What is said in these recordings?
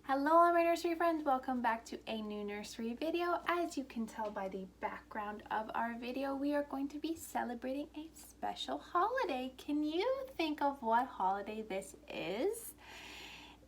Hello all my nursery friends, welcome back to a new nursery video. As you can tell by the background of our video, we are going to be celebrating a special holiday. Can you think of what holiday this is?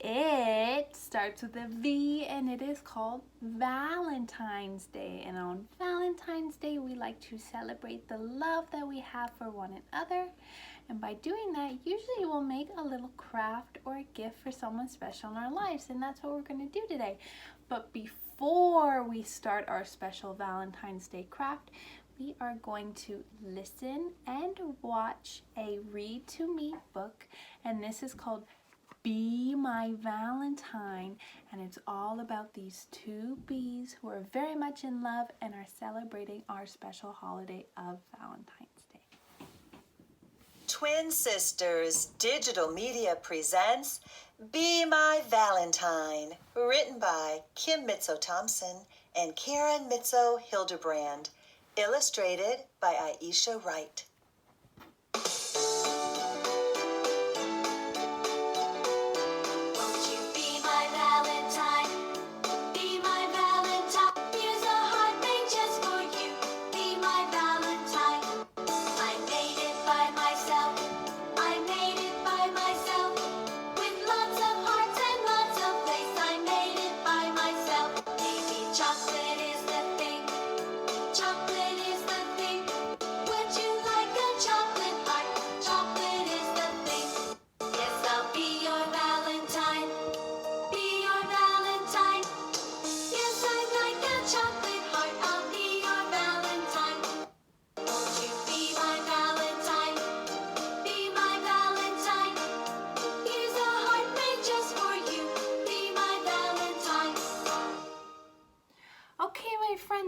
It starts with a V and it is called Valentine's Day. And on Valentine's Day, we like to celebrate the love that we have for one another. And by doing that, usually we'll make a little craft or a gift for someone special in our lives. And that's what we're going to do today. But before we start our special Valentine's Day craft, we are going to listen and watch a read to me book. And this is called My Valentine, and it's all about these two bees who are very much in love and are celebrating our special holiday of Valentine's Day. Twin Sisters Digital Media presents Be My Valentine, written by Kim Mitzo-Thompson and Karen Mitzo-Hildebrand, illustrated by Aisha Wright.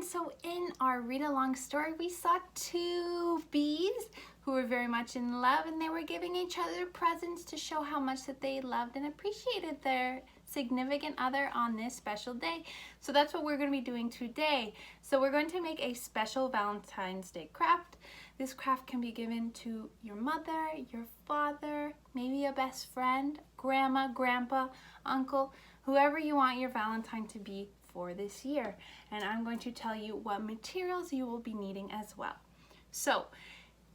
So in our read-along story, we saw two bees who were very much in love, and they were giving each other presents to show how much that they loved and appreciated their significant other on this special day. So that's what we're going to be doing today. So we're going to make a special Valentine's Day craft. This craft can be given to your mother, your father, maybe a best friend, grandma, grandpa, uncle, whoever you want your Valentine to be for this year. And I'm going to tell you what materials you will be needing as well. So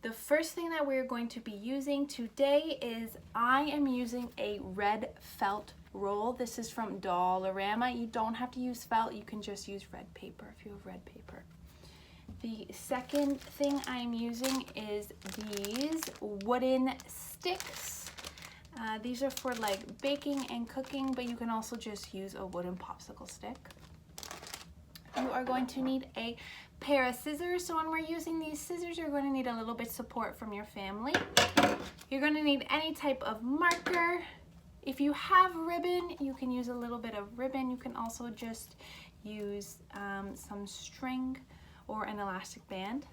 the first thing that we're going to be using today is I am using a red felt roll. This is from Dollarama. You don't have to use felt, you can just use red paper if you have red paper. The second thing I'm using is these wooden sticks. These are for like baking and cooking, but you can also just use a wooden popsicle stick. You are going to need a pair of scissors. So when we're using these scissors, you're going to need a little bit of support from your family. You're going to need any type of marker. If you have ribbon, you can use a little bit of ribbon. You can also just use some string or an elastic band.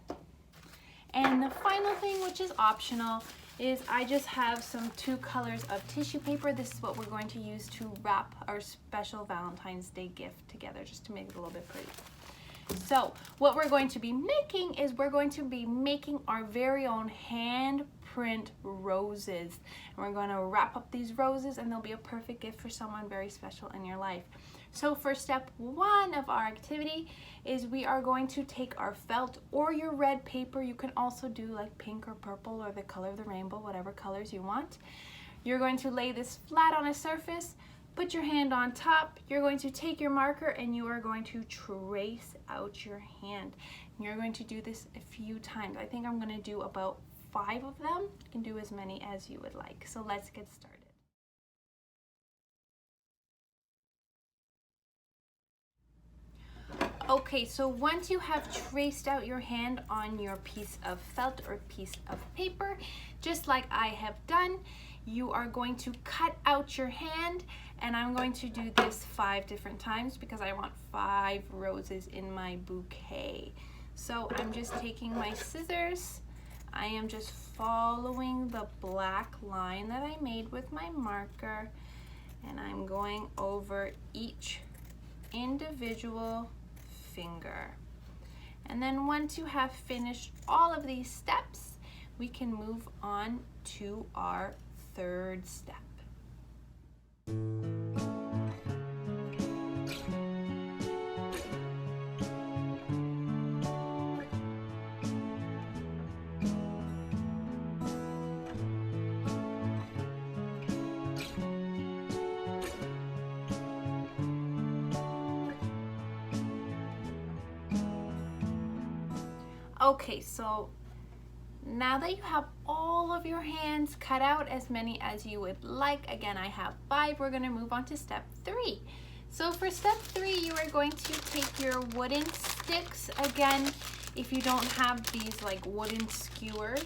And the final thing, which is optional, is I just have some 2 colors of tissue paper. This is what we're going to use to wrap our special Valentine's Day gift together, just to make it a little bit pretty. So what we're going to be making is we're going to be making our very own hand print roses. And we're going to wrap up these roses, and they'll be a perfect gift for someone very special in your life. So for step 1 of our activity is we are going to take our felt or your red paper. You can also do like pink or purple or the color of the rainbow, whatever colors you want. You're going to lay this flat on a surface, put your hand on top. You're going to take your marker and you are going to trace out your hand. And you're going to do this a few times. I think I'm going to do about 5 of them. You can do as many as you would like. So let's get started. Okay, so once you have traced out your hand on your piece of felt or piece of paper, just like I have done, you are going to cut out your hand, and I'm going to do this 5 different times because I want 5 roses in my bouquet. So I'm just taking my scissors. I am just following the black line that I made with my marker, and I'm going over each individual finger. And then once you have finished all of these steps, we can move on to our third step. Okay, so now that you have all of your hands cut out, as many as you would like, again, I have 5, we're gonna move on to step 3. So for step 3, you are going to take your wooden sticks. Again, if you don't have these like wooden skewers,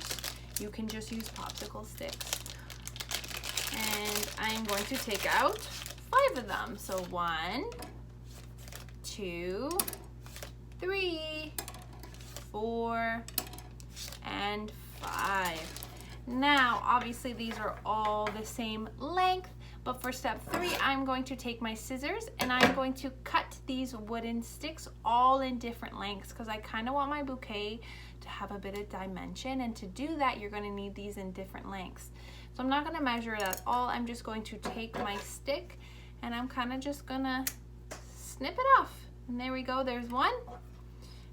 you can just use popsicle sticks. And I'm going to take out 5 of them. So 1, 2, 3, 4, and 5. Now, obviously these are all the same length, but for step 3, I'm going to take my scissors and I'm going to cut these wooden sticks all in different lengths because I kind of want my bouquet to have a bit of dimension, and to do that, you're going to need these in different lengths. So I'm not going to measure it at all. I'm just going to take my stick and I'm kind of just going to snip it off. And there we go, there's one.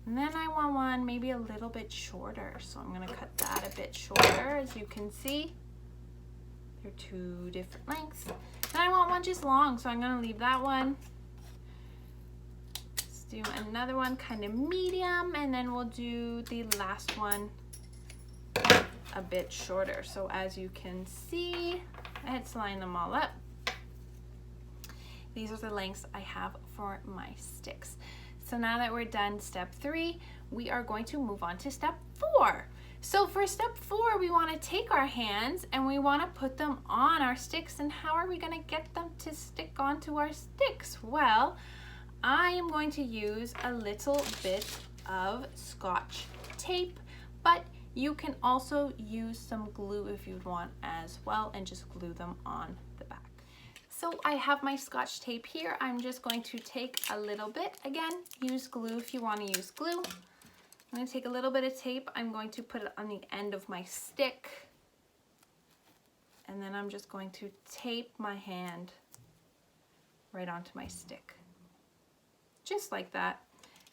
And then I want one maybe a little bit shorter. So I'm gonna cut that a bit shorter. As you can see, they're 2 different lengths. And I want one just long, so I'm gonna leave that one. Let's do another one kind of medium, and then we'll do the last one a bit shorter. So as you can see, let's line them all up. These are the lengths I have for my sticks. So now that we're done step 3, we are going to move on to step 4. So for step 4, we want to take our hands and we want to put them on our sticks. And how are we going to get them to stick onto our sticks? Well, I am going to use a little bit of Scotch tape, but you can also use some glue if you'd want as well, and just glue them on the back. So I have my Scotch tape here. I'm just going to take a little bit. Again, use glue if you want to use glue. I'm going to take a little bit of tape. I'm going to put it on the end of my stick. And then I'm just going to tape my hand right onto my stick. Just like that.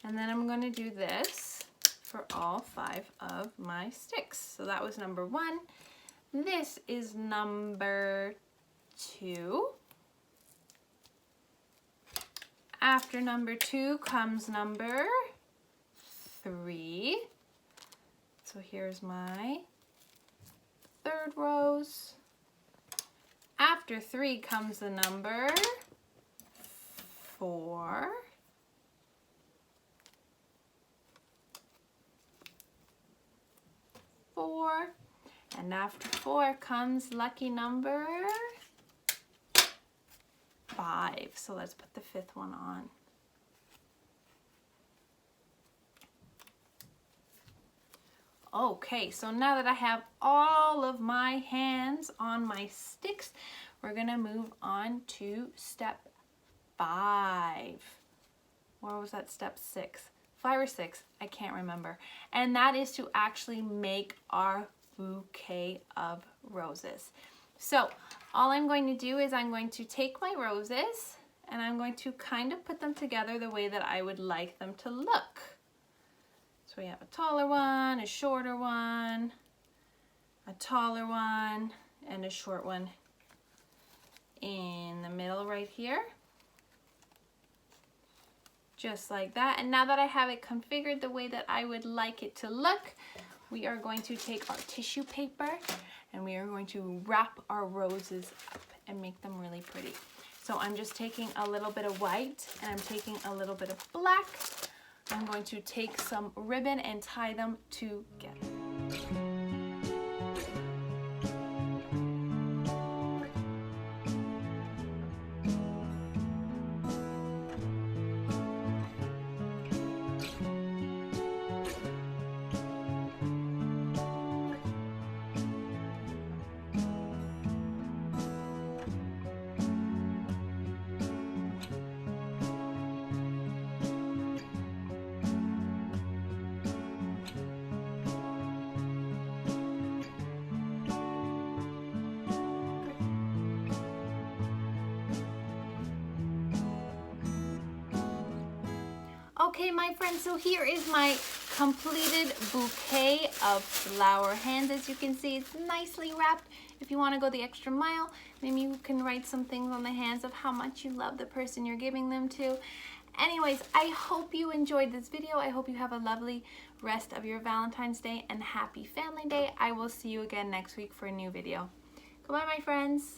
And then I'm going to do this for all 5 of my sticks. So that was number 1. This is number 2. After number 2 comes number 3. So here's my 3rd rose. After 3 comes the number 4. And after 4 comes lucky number 5. So let's put the 5th one on. Okay, so now that I have all of my hands on my sticks, we're gonna move on to step 5. Or was that step 6? 5 or 6, I can't remember. And that is to actually make our bouquet of roses. So all I'm going to do is I'm going to take my roses and I'm going to kind of put them together the way that I would like them to look. So we have a taller one, a shorter one, a taller one, and a short one in the middle right here. Just like that. And now that I have it configured the way that I would like it to look, we are going to take our tissue paper and we are going to wrap our roses up and make them really pretty. So I'm just taking a little bit of white and I'm taking a little bit of black. I'm going to take some ribbon and tie them together. Okay, my friends, so here is my completed bouquet of flower hands. As you can see, it's nicely wrapped. If you want to go the extra mile, maybe you can write some things on the hands of how much you love the person you're giving them to. Anyways, I hope you enjoyed this video. I hope you have a lovely rest of your Valentine's Day and happy Family Day. I will see you again next week for a new video. Goodbye, my friends.